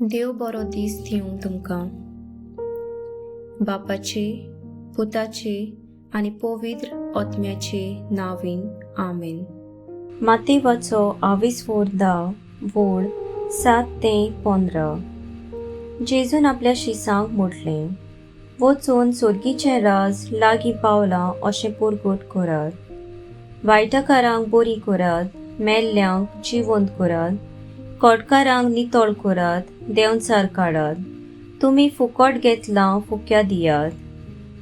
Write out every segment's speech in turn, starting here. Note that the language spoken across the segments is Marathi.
देव बरो दीस दिवं तुमकां. बापाचे, पुताचे आनी पवित्र आत्म्याचे नांवीन. आमेन. मातेवाचो 22 वोड 7 ते 15. जेजून आपल्या शिसांक म्हटलें, वचून सोर्गीचें राज लागीं पावलां अशें पुरगूट करात. वायटकारांक बरी करात, मेल्ल्यांक जिवंत करात, कोडकारांक नितळ करात, देंवचार काडात. तुमी फुकट घेतलां फुक्या दियात.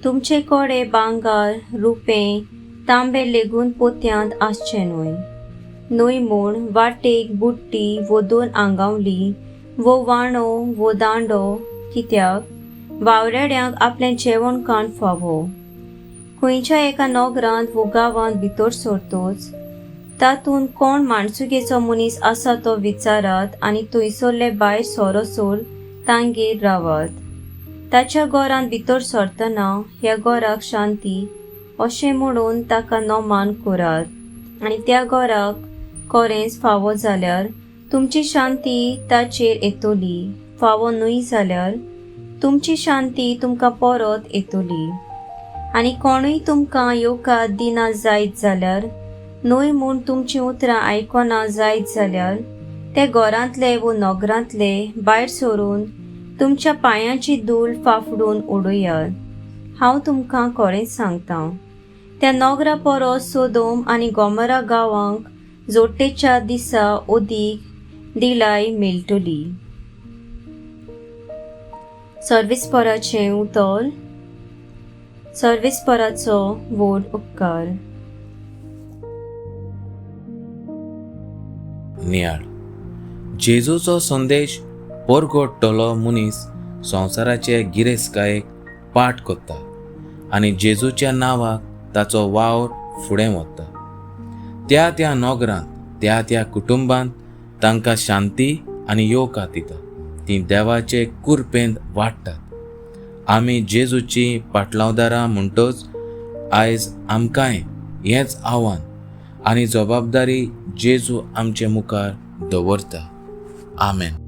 तुमचे कोडे भांगार, रुपें, तांबे लेगून पोत्यांत आसचे न्हय म्हूण वाटेक बुट्टी वो 2 आंगावली वो वांडो वो दांडो, कित्याक वावरेड्यांक आपलें जेवण खाण फावो. खंयच्या एका नोगरांत वो गांवांत भितर सरतोच तातूंत कोण माणसुगेचो मनीस आसा तो विचारात आनी थंयसरले भायर सोरोसोर तांगेर रावात. ताच्या घरांत भितर सरतना ह्या घराक शांती अशें म्हणून ताका नोमान करात आनी त्या घराक खरेंच फावो जाल्यार तुमची शांती ताचेर येतली. फावो न्हय जाल्यार तुमची शांती तुमकां परत येतली. आनी कोणूय तुमकां येवकार दिना जायत जाल्यार, न्हय म्हूण तुमचीं उतरां आयकना जायत जाल्यार, ते घरांतले वो नोगरांतले भायर सरून तुमच्या पांयांची धूळ फाफडून उडयात. हांव तुमकां खरेंच सांगतां, त्या नोगरा परस सोदोम आनी गोमोरा गांवांक जोडटेच्या दिसा ओदीक दिलाय मेळटली. सर्वेस्पराचें उतर. सर्वेस्पराचो व्हड उपकार. नियाळ. जेजूचो संदेश परगटतलो मनीस संवसाराचे गिरेस्तकायेक पाठ करता आनी जेजूच्या नांवाक ताचो वावर फुडें वता. त्या त्या नोगरांत त्या त्या कुटुंबांत तांकां शांती आनी येवकार दिता. तीं देवाचे कुरपेंत वाडटात. आमी जेजूची पाटलावदारां म्हणटच आयज आमकांय हेंच आव्हान आनी जबाबदारी जेजू आमचे मुखार दवरता. आमेन.